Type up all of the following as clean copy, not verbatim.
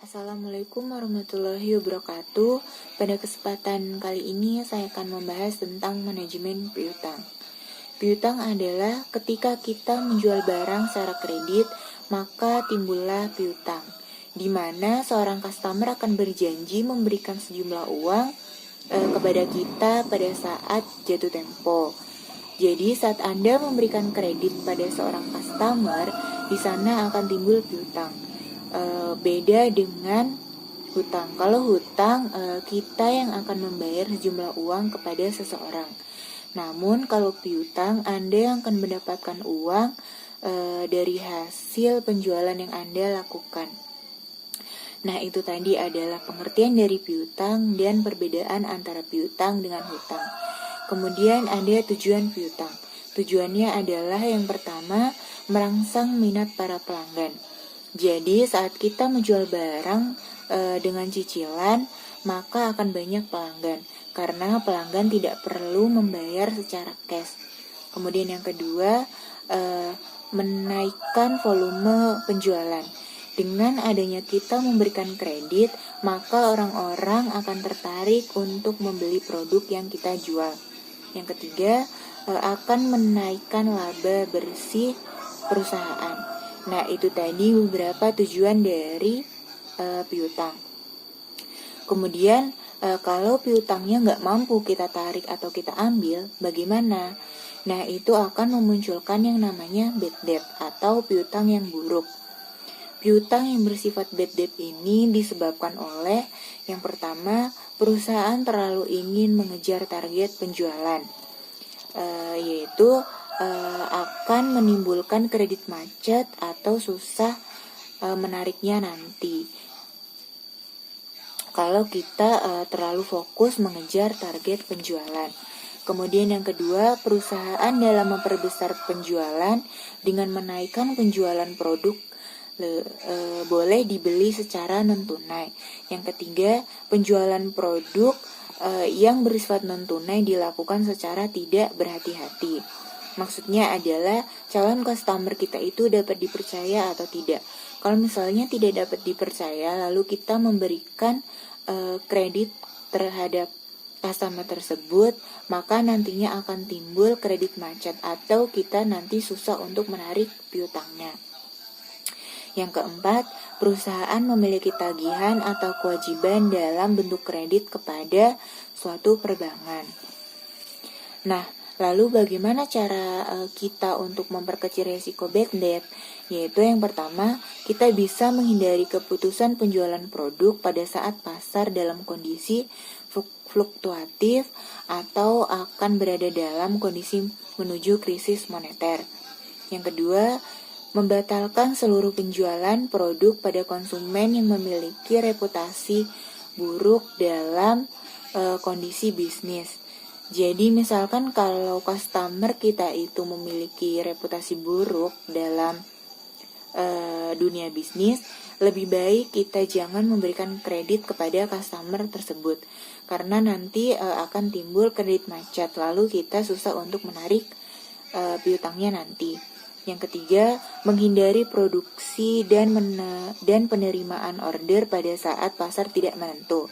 Assalamualaikum warahmatullahi wabarakatuh. Pada kesempatan kali ini saya akan membahas tentang manajemen piutang. Piutang adalah ketika kita menjual barang secara kredit, maka timbullah piutang, di mana seorang customer akan berjanji memberikan sejumlah uang kepada kita pada saat jatuh tempo. Jadi saat Anda memberikan kredit pada seorang customer, di sana akan timbul piutang. Beda dengan hutang. Kalau hutang, kita yang akan membayar sejumlah uang kepada seseorang. Namun kalau piutang, Anda yang akan mendapatkan uang dari hasil penjualan yang Anda lakukan. Nah, itu tadi adalah pengertian dari piutang dan perbedaan antara piutang dengan hutang. Kemudian ada tujuan piutang. Tujuannya adalah yang pertama, merangsang minat para pelanggan. Jadi saat kita menjual barang dengan cicilan, maka akan banyak pelanggan, karena pelanggan tidak perlu membayar secara cash. Kemudian yang kedua, menaikkan volume penjualan. Dengan adanya kita memberikan kredit, maka orang-orang akan tertarik untuk membeli produk yang kita jual. Yang ketiga, akan menaikkan laba bersih perusahaan. Nah, itu tadi beberapa tujuan dari piutang. Kemudian, kalau piutangnya nggak mampu kita tarik atau kita ambil, bagaimana? Nah, itu akan memunculkan yang namanya bad debt atau piutang yang buruk. Piutang yang bersifat bad debt ini disebabkan oleh yang pertama, perusahaan terlalu ingin mengejar target penjualan, yaitu akan menimbulkan kredit macet atau susah menariknya nanti. Kalau kita terlalu fokus mengejar target penjualan. Kemudian yang kedua, perusahaan dalam memperbesar penjualan dengan menaikkan penjualan produk boleh dibeli secara non-tunai. Yang ketiga, penjualan produk yang bersifat non-tunai dilakukan secara tidak berhati-hati. Maksudnya adalah calon customer kita itu dapat dipercaya atau tidak. Kalau misalnya tidak dapat dipercaya, lalu kita memberikan kredit terhadap customer tersebut, maka nantinya akan timbul kredit macet atau kita nanti susah untuk menarik piutangnya. Yang keempat, perusahaan memiliki tagihan atau kewajiban dalam bentuk kredit kepada suatu perbankan. Nah, lalu bagaimana cara kita untuk memperkecil resiko bad debt? Yaitu yang pertama, kita bisa menghindari keputusan penjualan produk pada saat pasar dalam kondisi fluktuatif atau akan berada dalam kondisi menuju krisis moneter. Yang kedua, membatalkan seluruh penjualan produk pada konsumen yang memiliki reputasi buruk dalam kondisi bisnis. Jadi misalkan kalau customer kita itu memiliki reputasi buruk dalam dunia bisnis, lebih baik kita jangan memberikan kredit kepada customer tersebut, karena nanti akan timbul kredit macet, lalu kita susah untuk menarik piutangnya nanti. Yang ketiga, menghindari produksi dan penerimaan order pada saat pasar tidak menentu.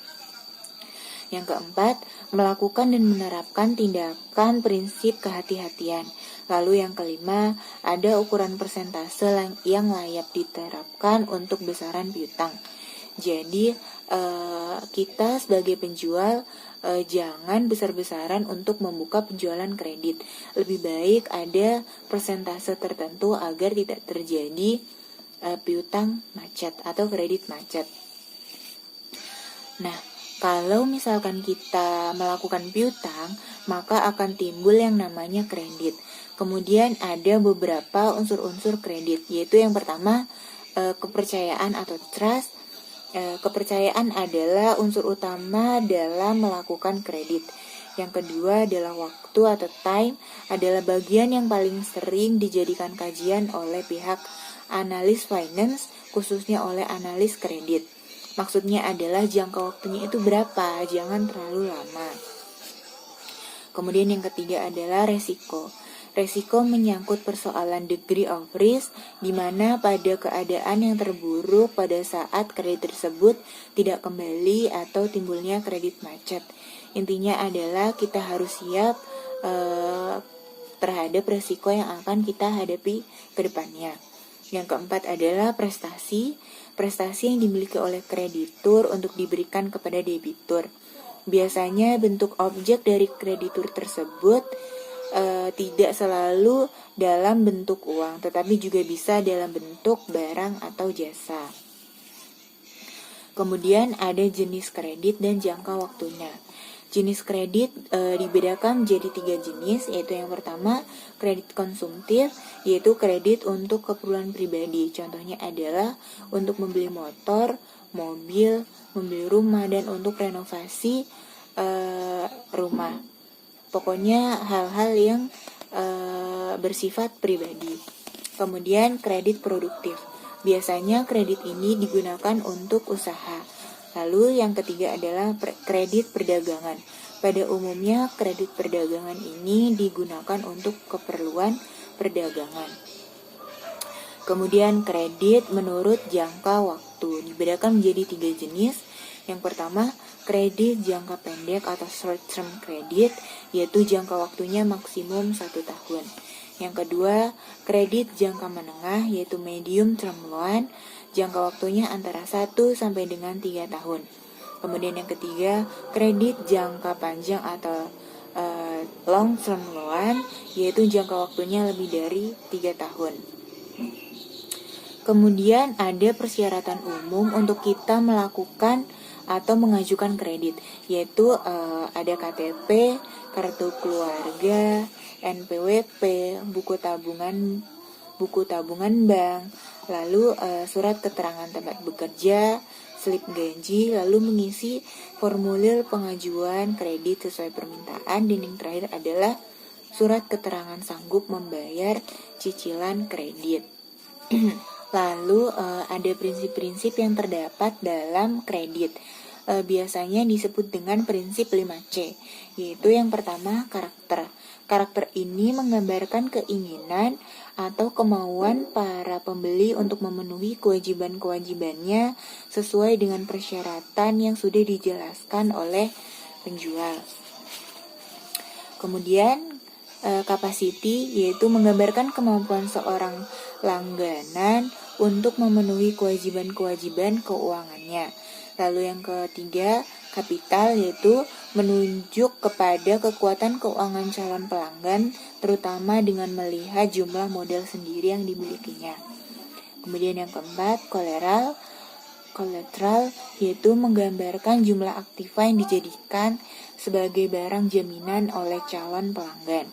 Yang keempat, melakukan dan menerapkan tindakan prinsip kehati-hatian. Lalu yang kelima, ada ukuran persentase yang layak diterapkan untuk besaran piutang. Jadi, kita sebagai penjual jangan besar-besaran untuk membuka penjualan kredit. Lebih baik ada persentase tertentu agar tidak terjadi piutang macet atau kredit macet. Nah, kalau misalkan kita melakukan piutang, maka akan timbul yang namanya kredit. Kemudian ada beberapa unsur-unsur kredit, yaitu yang pertama, kepercayaan atau trust. Kepercayaan adalah unsur utama dalam melakukan kredit. Yang kedua adalah waktu atau time, adalah bagian yang paling sering dijadikan kajian oleh pihak analis finance, khususnya oleh analis kredit. Maksudnya adalah jangka waktunya itu berapa, jangan terlalu lama. Kemudian yang ketiga adalah resiko. Resiko menyangkut persoalan degree of risk, di mana pada keadaan yang terburuk pada saat kredit tersebut tidak kembali atau timbulnya kredit macet. Intinya adalah kita harus siap terhadap resiko yang akan kita hadapi ke depannya. Yang keempat adalah prestasi yang dimiliki oleh kreditur untuk diberikan kepada debitur. Biasanya bentuk objek dari kreditur tersebut tidak selalu dalam bentuk uang, tetapi juga bisa dalam bentuk barang atau jasa. Kemudian ada jenis kredit dan jangka waktunya. Jenis kredit dibedakan menjadi 3 jenis, yaitu yang pertama kredit konsumtif, yaitu kredit untuk keperluan pribadi. Contohnya adalah untuk membeli motor, mobil, membeli rumah, dan untuk renovasi rumah. Pokoknya hal-hal yang bersifat pribadi. Kemudian kredit produktif. Biasanya kredit ini digunakan untuk usaha. Lalu yang ketiga adalah kredit perdagangan. Pada umumnya kredit perdagangan ini digunakan untuk keperluan perdagangan. Kemudian kredit menurut jangka waktu. Dibedakan menjadi 3 jenis. Yang pertama, kredit jangka pendek atau short term credit, yaitu jangka waktunya maksimum 1 tahun. Yang kedua, kredit jangka menengah, yaitu medium term loan, jangka waktunya antara 1 sampai dengan 3 tahun. Kemudian yang ketiga, kredit jangka panjang atau long term loan, yaitu jangka waktunya lebih dari 3 tahun. Kemudian ada persyaratan umum untuk kita melakukan atau mengajukan kredit, yaitu ada KTP, kartu keluarga, NPWP, buku tabungan bank, lalu surat keterangan tempat bekerja, slip gaji, lalu mengisi formulir pengajuan kredit sesuai permintaan, dan yang terakhir adalah surat keterangan sanggup membayar cicilan kredit. Lalu ada prinsip-prinsip yang terdapat dalam kredit. Biasanya disebut dengan prinsip 5C, yaitu yang pertama karakter. Karakter ini menggambarkan keinginan atau kemauan para pembeli untuk memenuhi kewajiban-kewajibannya sesuai dengan persyaratan yang sudah dijelaskan oleh penjual. Kemudian capacity, yaitu menggambarkan kemampuan seorang langganan untuk memenuhi kewajiban-kewajiban keuangannya. Lalu yang ketiga, kapital, yaitu menunjuk kepada kekuatan keuangan calon pelanggan, terutama dengan melihat jumlah modal sendiri yang dimilikinya. Kemudian yang keempat, collateral, yaitu menggambarkan jumlah aktiva yang dijadikan sebagai barang jaminan oleh calon pelanggan.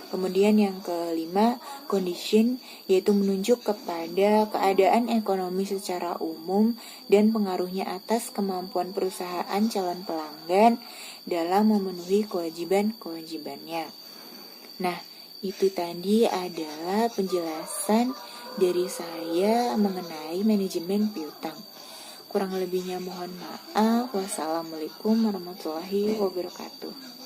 Kemudian yang kelima, condition, yaitu menunjuk kepada keadaan ekonomi secara umum dan pengaruhnya atas kemampuan perusahaan calon pelanggan dalam memenuhi kewajiban-kewajibannya. Nah, itu tadi adalah penjelasan dari saya mengenai manajemen piutang. Kurang lebihnya mohon maaf. Wassalamualaikum warahmatullahi wabarakatuh.